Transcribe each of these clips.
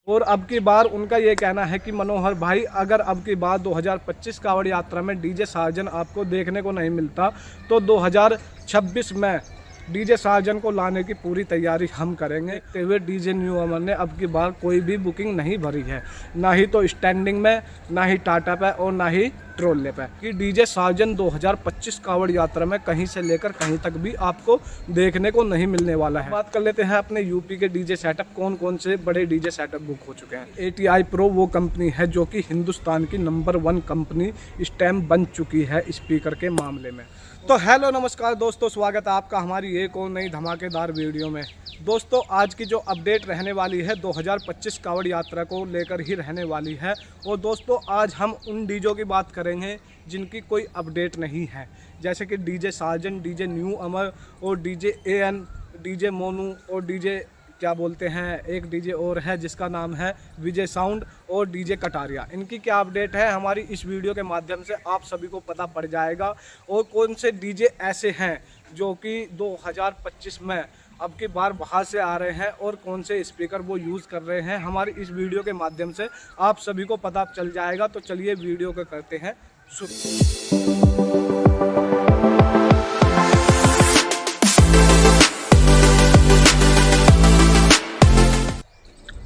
और अब की बार उनका ये कहना है कि मनोहर भाई, अगर अब की बार 2025 कांवड़ यात्रा में डीजे साजन आपको देखने को नहीं मिलता तो 2026 में डीजे साजन को लाने की पूरी तैयारी हम करेंगे। देखते हुए डीजे न्यू अमर ने अब की बार कोई भी बुकिंग नहीं भरी है, ना ही तो स्टैंडिंग में, ना ही टाटा पे और ना ही ट्रोले पे, कि डीजे साजन 2025 कांवड़ यात्रा में कहीं से लेकर कहीं तक भी आपको देखने को नहीं मिलने वाला है। बात कर लेते हैं अपने यूपी के डीजे सेटअप, कौन कौन से बड़े डीजे सेटअप बुक हो चुके हैं। ATI Pro वो कंपनी है जो कि हिंदुस्तान की नंबर 1 कंपनी इस टाइम बन चुकी है स्पीकर के मामले में। तो हेलो नमस्कार दोस्तों, स्वागत है आपका हमारी एक और नई धमाकेदार वीडियो में। दोस्तों आज की जो अपडेट रहने वाली है 2025 कांवड़ यात्रा को लेकर ही रहने वाली है। और दोस्तों आज हम उन डीजों की बात करेंगे जिनकी कोई अपडेट नहीं है, जैसे कि डीजे साजन, डीजे न्यू अमर और डीजे AN, डीजे मोनू और डीजे क्या बोलते हैं, एक डीजे और है जिसका नाम है विजय साउंड और डीजे कटारिया। इनकी क्या अपडेट है हमारी इस वीडियो के माध्यम से आप सभी को पता पड़ जाएगा। और कौन से डीजे ऐसे हैं जो कि 2025 में अब की बार बाहर से आ रहे हैं और कौन से स्पीकर वो यूज़ कर रहे हैं, हमारी इस वीडियो के माध्यम से आप सभी को पता चल जाएगा। तो चलिए वीडियो को करते हैं शुरू।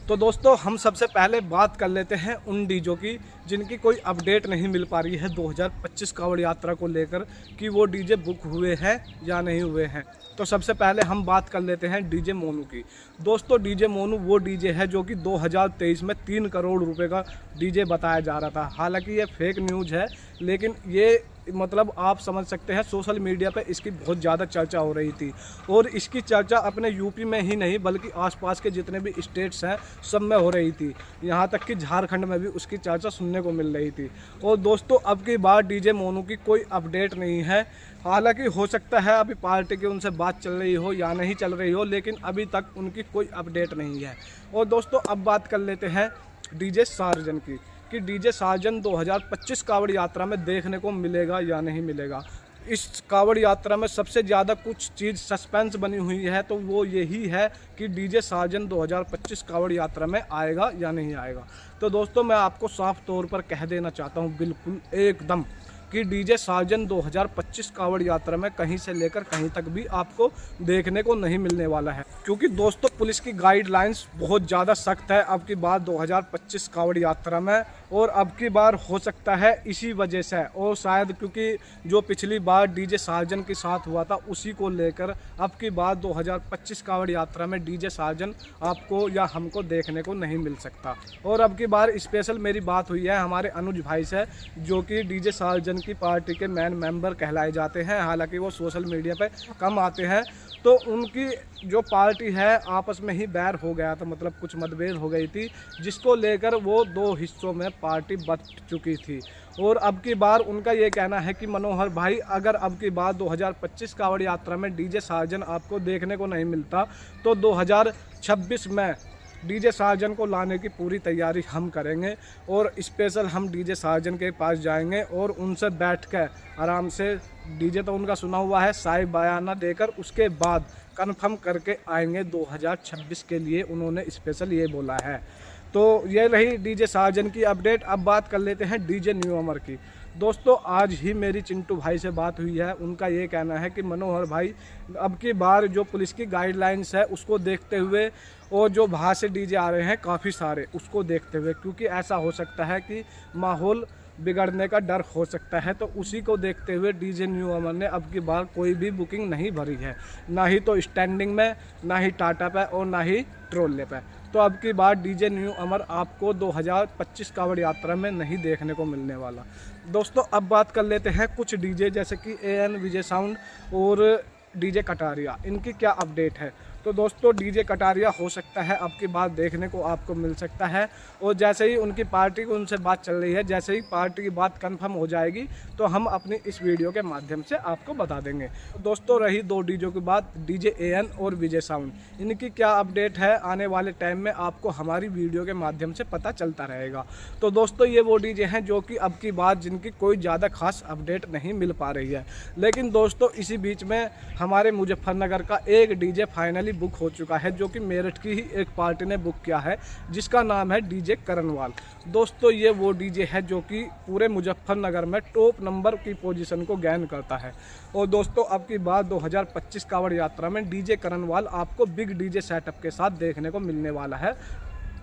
तो दोस्तों हम सबसे पहले बात कर लेते हैं उन डीजों की जिनकी कोई अपडेट नहीं मिल पा रही है 2025 कांवड़ यात्रा को लेकर, कि वो डीजे बुक हुए हैं या नहीं हुए हैं। तो सबसे पहले हम बात कर लेते हैं डीजे मोनू की। दोस्तों डीजे मोनू वो डीजे है जो कि 2023 में 3 करोड़ रुपए का डीजे बताया जा रहा था। हालांकि ये फेक न्यूज़ है, लेकिन ये मतलब आप समझ सकते हैं सोशल मीडिया पे इसकी बहुत ज़्यादा चर्चा हो रही थी। और इसकी चर्चा अपने यूपी में ही नहीं बल्कि आसपास के जितने भी स्टेट्स हैं सब में हो रही थी, यहाँ तक कि झारखंड में भी उसकी चर्चा सुनने को मिल रही थी। और दोस्तों अब की बार डीजे मोनू की कोई अपडेट नहीं है। हालांकि हो सकता है अभी पार्टी की उनसे बात चल रही हो या नहीं चल रही हो, लेकिन अभी तक उनकी कोई अपडेट नहीं है। और दोस्तों अब बात कर लेते हैं डीजे साजन की, कि डीजे साजन 2025 कांवड़ यात्रा में देखने को मिलेगा या नहीं मिलेगा। इस कांवड़ यात्रा में सबसे ज़्यादा कुछ चीज़ सस्पेंस बनी हुई है, तो वो यही है कि डीजे साजन 2025 कांवड़ यात्रा में आएगा या नहीं आएगा। तो दोस्तों मैं आपको साफ तौर पर कह देना चाहता हूँ बिल्कुल एकदम कि डीजे साजन 2025 कांवड़ यात्रा में कहीं से लेकर कहीं तक भी आपको देखने को नहीं मिलने वाला है, क्योंकि दोस्तों पुलिस की गाइडलाइंस बहुत ज़्यादा सख्त है अब की बार 2025 कांवड़ यात्रा में। और अब की बार हो सकता है इसी वजह से, और शायद क्योंकि जो पिछली बार डीजे साजन के साथ हुआ था उसी को लेकर अब की बार 2025 कांवड़ यात्रा में डीजे साजन आपको या हमको देखने को नहीं मिल सकता। और अब की बार स्पेशल मेरी बात हुई है हमारे अनुज भाई से, जो कि डीजे साजन की पार्टी के मेन मेंबर कहलाए जाते हैं। हालांकि वो सोशल मीडिया पे कम आते हैं, तो उनकी जो पार्टी है आपस में ही बैर हो गया था, मतलब कुछ मतभेद हो गई थी, जिसको लेकर वो 2 हिस्सों में पार्टी बट चुकी थी। और अब की बार उनका ये कहना है कि मनोहर भाई, अगर अब की बार 2025 कांवड़ यात्रा में डीजे साजन आपको देखने को नहीं मिलता तो 2026 में डीजे साजन को लाने की पूरी तैयारी हम करेंगे। और स्पेशल हम डीजे साजन के पास जाएंगे और उनसे बैठ कर आराम से, डीजे तो उनका सुना हुआ है, साई बयाना देकर उसके बाद कंफर्म करके आएंगे 2026 के लिए। उन्होंने स्पेशल ये बोला है। तो ये रही डीजे साजन की अपडेट। अब बात कर लेते हैं डीजे न्यू अमर की। दोस्तों आज ही मेरी चिंटू भाई से बात हुई है, उनका ये कहना है कि मनोहर भाई, अब की बार जो पुलिस की गाइडलाइंस है उसको देखते हुए और जो बाहर से डीजे आ रहे हैं काफ़ी सारे, उसको देखते हुए, क्योंकि ऐसा हो सकता है कि माहौल बिगड़ने का डर हो सकता है, तो उसी को देखते हुए डीजे न्यू अमर ने अब की बार कोई भी बुकिंग नहीं भरी है, ना ही तो स्टैंडिंग में, ना ही टाटा पे और ना ही ट्रोले पे। तो अब की बार डीजे न्यू अमर आपको 2025 कांवड़ यात्रा में नहीं देखने को मिलने वाला। दोस्तों अब बात कर लेते हैं कुछ डीजे, जैसे कि AN, विजय साउंड और डीजे कटारिया, इनकी क्या अपडेट है। तो दोस्तों डीजे कटारिया हो सकता है अब की बात देखने को आपको मिल सकता है। और जैसे ही उनकी पार्टी को उनसे बात चल रही है, जैसे ही पार्टी की बात कंफर्म हो जाएगी तो हम अपनी इस वीडियो के माध्यम से आपको बता देंगे। तो दोस्तों रही 2 डीजों की बात, डीजे AN और विजय साउंड, इनकी क्या अपडेट है आने वाले टाइम में आपको हमारी वीडियो के माध्यम से पता चलता रहेगा। तो दोस्तों ये वो डीजे हैं जो कि अब की बात जिनकी कोई ज़्यादा खास अपडेट नहीं मिल पा रही है। लेकिन दोस्तों इसी बीच में हमारे मुजफ्फरनगर का एक डीजे फाइनली फाइनली बुक हो चुका है, जो कि मेरठ की ही एक पार्टी ने बुक किया है, जिसका नाम है डीजे करणवाल। दोस्तों ये वो डीजे है जो कि पूरे मुजफ्फरनगर में टॉप नंबर की पोजीशन को गेन करता है। और दोस्तों अब की बार 2025 कावड़ यात्रा में डीजे करणवाल आपको बिग डीजे सेटअप के साथ देखने को मिलने वाला है।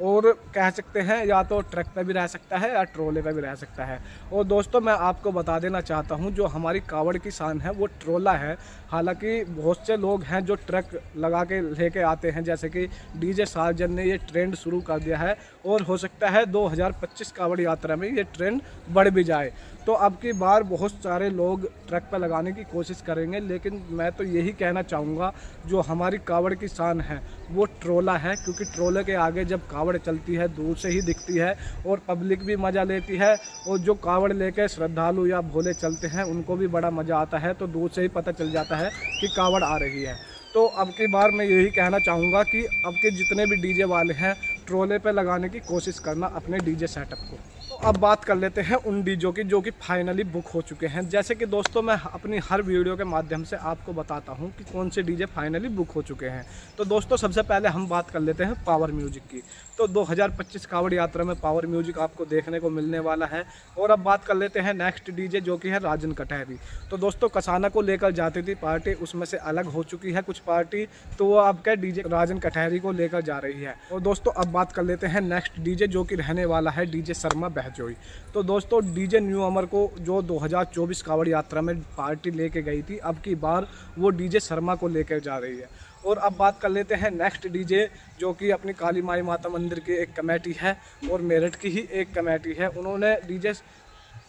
और कह सकते हैं या तो ट्रक पे भी रह सकता है या ट्रोले पे भी रह सकता है। और दोस्तों मैं आपको बता देना चाहता हूं, जो हमारी कावड़ की शान है वो ट्रोला है। हालांकि बहुत से लोग हैं जो ट्रक लगा के लेके आते हैं, जैसे कि डीजे सार्जन ने ये ट्रेंड शुरू कर दिया है और हो सकता है 2025 कावड़ यात्रा में ये ट्रेंड बढ़ भी जाए। तो अब की बार बहुत सारे लोग ट्रक पर लगाने की कोशिश करेंगे, लेकिन मैं तो यही कहना चाहूँगा जो हमारी कावड़ की शान है वो ट्रोला है, क्योंकि ट्रोले के आगे जब कावड़ चलती है दूर से ही दिखती है और पब्लिक भी मज़ा लेती है, और जो कावड़ लेके श्रद्धालु या भोले चलते हैं उनको भी बड़ा मज़ा आता है। तो दूर से ही पता चल जाता है कि कावड़ आ रही है। तो अब की बार मैं यही कहना चाहूँगा कि अब के जितने भी डीजे वाले हैं ट्रोले पे लगाने की कोशिश करना अपने डीजे सेटअप को। तो अब बात कर लेते हैं उन डीजों की जो कि फाइनली बुक हो चुके हैं। जैसे कि दोस्तों मैं अपनी हर वीडियो के माध्यम से आपको बताता हूं कि कौन से डीजे फाइनली बुक हो चुके हैं। तो दोस्तों सबसे पहले हम बात कर लेते हैं पावर म्यूजिक की। तो 2025 कावड़ यात्रा में पावर म्यूजिक आपको देखने को मिलने वाला है। और अब बात कर लेते हैं नेक्स्ट डीजे जो कि है राजन कटहरी। तो दोस्तों कसाना को लेकर जाती थी पार्टी, उसमें से अलग हो चुकी है कुछ पार्टी, तो वो अब क्या डीजे राजन कटहरी को लेकर जा रही है। और दोस्तों अब बात कर लेते हैं नेक्स्ट डीजे जो कि रहने वाला है डीजे शर्मा बहजोई। तो दोस्तों डीजे न्यू अमर को जो 2024 कावड़ यात्रा में पार्टी लेके गई थी, अब की बार वो डीजे शर्मा को लेकर जा रही है। और अब बात कर लेते हैं नेक्स्ट डीजे जो कि अपनी काली माई माता मंदिर की एक कमेटी है और मेरठ की ही एक कमेटी है। उन्होंने डीजे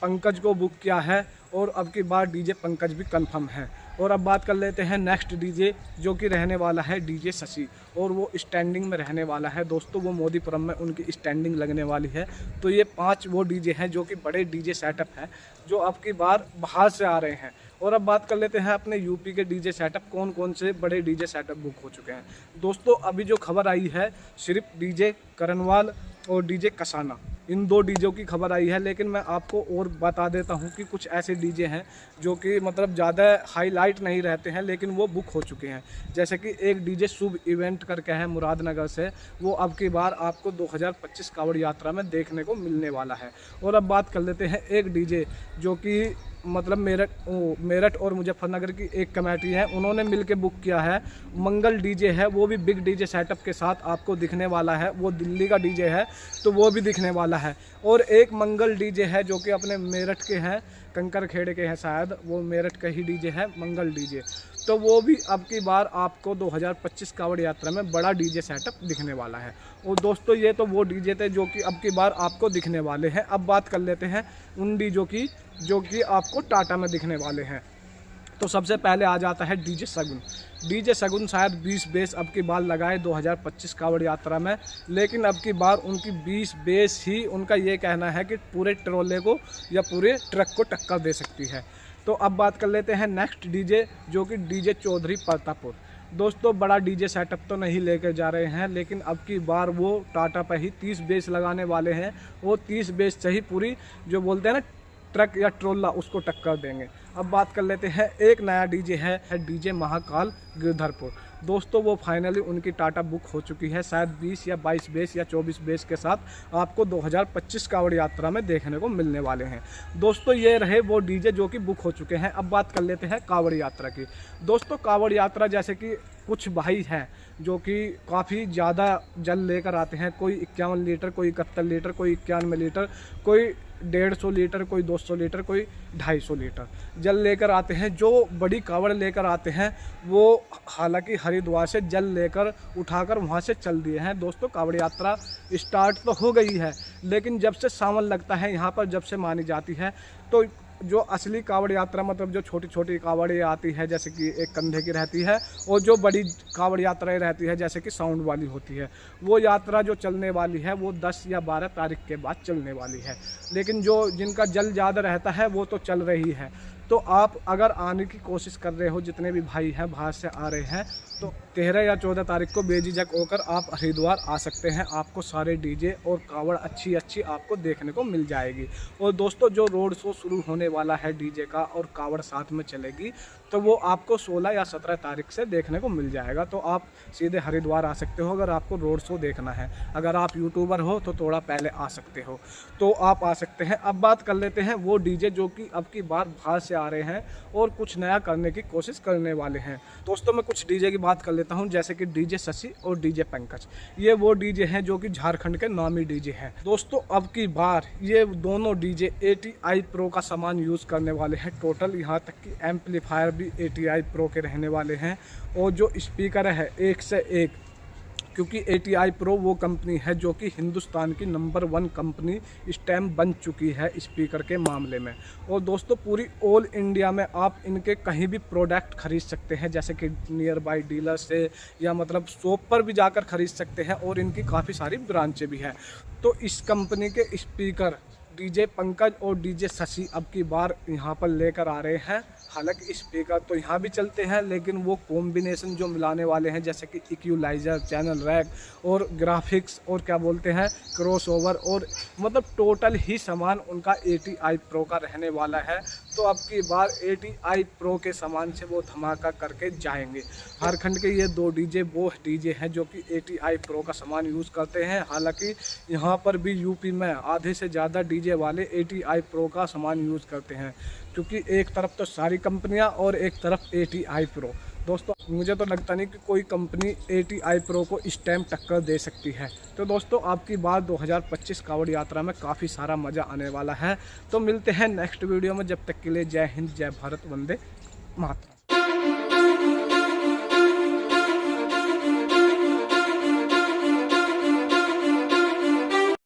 पंकज को बुक किया है और अब की बार डीजे पंकज भी कंफर्म है। और अब बात कर लेते हैं नेक्स्ट डीजे जो कि रहने वाला है डीजे शशि, और वो स्टैंडिंग में रहने वाला है। दोस्तों वो मोदीपुरम में उनकी स्टैंडिंग लगने वाली है। तो ये 5 वो डीजे हैं जो कि बड़े डीजे सेटअप हैं जो अब की बार बाहर से आ रहे हैं। और अब बात कर लेते हैं अपने यूपी के डीजे सेटअप, कौन कौन से बड़े डीजे सेटअप बुक हो चुके हैं। दोस्तों अभी जो खबर आई है सिर्फ डीजे करणवाल और डीजे कसाना, इन 2 डीजों की खबर आई है। लेकिन मैं आपको और बता देता हूं कि कुछ ऐसे डीजे हैं जो कि मतलब ज़्यादा हाईलाइट नहीं रहते हैं लेकिन वो बुक हो चुके हैं। जैसे कि एक डीजे शुभ इवेंट करके है मुरादनगर से, वो अब की बार आपको 2025 कावड़ यात्रा में देखने को मिलने वाला है। और अब बात कर लेते हैं एक डीजे जो कि मतलब मेरठ और मुजफ्फरनगर की एक कमेटी है, उन्होंने मिलके बुक किया है। मंगल डीजे है, वो भी बिग डीजे सेटअप के साथ आपको दिखने वाला है। वो दिल्ली का डीजे है तो वो भी दिखने वाला है। और एक मंगल डीजे है जो कि अपने मेरठ के हैं, कंकर खेड़े के हैं शायद, वो मेरठ का ही डीजे है मंगल डीजे। तो वो भी अब की बार आपको 2025 कावड़ यात्रा में बड़ा डीजे सेटअप दिखने वाला है। और दोस्तों ये तो वो डीजे थे जो कि अब की बार आपको दिखने वाले हैं। अब बात कर लेते हैं उन डीजों की जो कि आपको टाटा में दिखने वाले हैं। तो सबसे पहले आ जाता है डीजे शगुन। डीजे शगुन शायद 20 बेस अब की बार लगाए 2025 कावड़ यात्रा में, लेकिन अब की बार उनकी 20 बेस ही उनका ये कहना है कि पूरे ट्रोले को या पूरे ट्रक को टक्कर दे सकती है। तो अब बात कर लेते हैं नेक्स्ट डीजे जो कि डीजे चौधरी प्रतापुर। दोस्तों बड़ा डीजे सेटअप तो नहीं लेकर जा रहे हैं, लेकिन अब की बार वो टाटा पर ही 30 बेस लगाने वाले हैं। वो 30 बेस से ही पूरी जो बोलते हैं ना ट्रक या ट्रोला उसको टक्कर देंगे। अब बात कर लेते हैं एक नया डीजे है डीजे महाकाल गिरधरपुर। दोस्तों वो फाइनली उनकी टाटा बुक हो चुकी है, शायद 20 या 22 बेस या 24 बेस के साथ आपको 2025 कावड़ यात्रा में देखने को मिलने वाले हैं। दोस्तों ये रहे वो डीजे जो कि बुक हो चुके हैं। अब बात कर लेते हैं कावड़ यात्रा की। दोस्तों कावड़ यात्रा जैसे कि कुछ भाई हैं जो कि काफ़ी ज़्यादा जल लेकर आते हैं, कोई 51 लीटर, कोई 71 लीटर, कोई 91 लीटर, कोई 150 लीटर, कोई 200 लीटर, कोई 250 लीटर जल लेकर आते हैं। जो बड़ी कावड़ लेकर आते हैं वो हालांकि हरिद्वार से जल लेकर उठाकर वहाँ से चल दिए हैं। दोस्तों कावड़ यात्रा स्टार्ट तो हो गई है, लेकिन जब से सावन लगता है यहाँ पर, जब से मानी जाती है, तो जो असली कावड़ यात्रा मतलब जो छोटी छोटी कावड़ें आती है जैसे कि एक कंधे की रहती है, और जो बड़ी कावड़ यात्राएं रहती है जैसे कि साउंड वाली होती है, वो यात्रा जो चलने वाली है वो 10 या 12 तारीख के बाद चलने वाली है। लेकिन जो जिनका जल ज़्यादा रहता है वो तो चल रही है। तो आप अगर आने की कोशिश कर रहे हो, जितने भी भाई हैं बाहर से आ रहे हैं, तो 13 या 14 तारीख को बेझिझक होकर आप हरिद्वार आ सकते हैं। आपको सारे डीजे और कावड़ अच्छी आपको देखने को मिल जाएगी। और दोस्तों जो रोड शो शुरू होने वाला है डीजे का और कावड़ साथ में चलेगी, तो वो आपको 16 या 17 तारीख से देखने को मिल जाएगा। तो आप सीधे हरिद्वार आ सकते हो अगर आपको रोड शो देखना है। अगर आप यूट्यूबर हो तो थोड़ा पहले आ सकते हो, तो आप आ सकते हैं। अब बात कर लेते हैं वो डीजे जो कि अब की बार बाहर से आ रहे हैं और कुछ नया करने की कोशिश करने वाले हैं। दोस्तों मैं कुछ डीजे की बात कर लेता हूं, जैसे कि डीजे शशि और डीजे पंकज। ये वो डीजे हैं जो कि झारखंड के नामी डीजे हैं। दोस्तों अब की बार ये दोनों डीजे ATI Pro का सामान यूज़ करने वाले हैं। टोटल यहाँ तक कि एम्पलीफायर भी ATI Pro के रहने वाले हैं और जो स्पीकर है एक से एक, क्योंकि ATI Pro वो कंपनी है जो कि हिंदुस्तान की नंबर 1 कंपनी इस टाइम बन चुकी है स्पीकर के मामले में। और दोस्तों पूरी ऑल इंडिया में आप इनके कहीं भी प्रोडक्ट खरीद सकते हैं, जैसे कि नियर बाई डीलर से या मतलब शॉप पर भी जाकर खरीद सकते हैं और इनकी काफ़ी सारी ब्रांचें भी हैं। तो इस कंपनी के स्पीकर डीजे पंकज और डीजे शशि अब की बार यहाँ पर लेकर आ रहे हैं। हालांकि स्पीकर तो यहाँ भी चलते हैं, लेकिन वो कॉम्बिनेशन जो मिलाने वाले हैं, जैसे कि इक्वलाइजर, चैनल रैक और ग्राफिक्स और क्या बोलते हैं क्रॉसओवर, और मतलब टोटल ही सामान उनका ATI Pro का रहने वाला है। तो अब की बार ATI Pro के सामान से वो धमाका करके जाएंगे। झारखंड के ये 2 डीजे वो डीजे हैं जो कि ATI Pro का सामान यूज़ करते हैं। हालांकि यहाँ पर भी यूपी में आधे से ज़्यादा डीजे वाले ATI Pro का सामान यूज़ करते हैं, क्योंकि एक तरफ तो सारी कंपनियां और एक तरफ ATI Pro। दोस्तों मुझे तो लगता नहीं कि कोई कंपनी ATI Pro को इस टाइम टक्कर दे सकती है। तो दोस्तों आपकी बात 2025 कावड़ यात्रा में काफ़ी सारा मज़ा आने वाला है। तो मिलते हैं नेक्स्ट वीडियो में, जब तक के लिए जय हिंद, जय भारत, वंदे मातरम।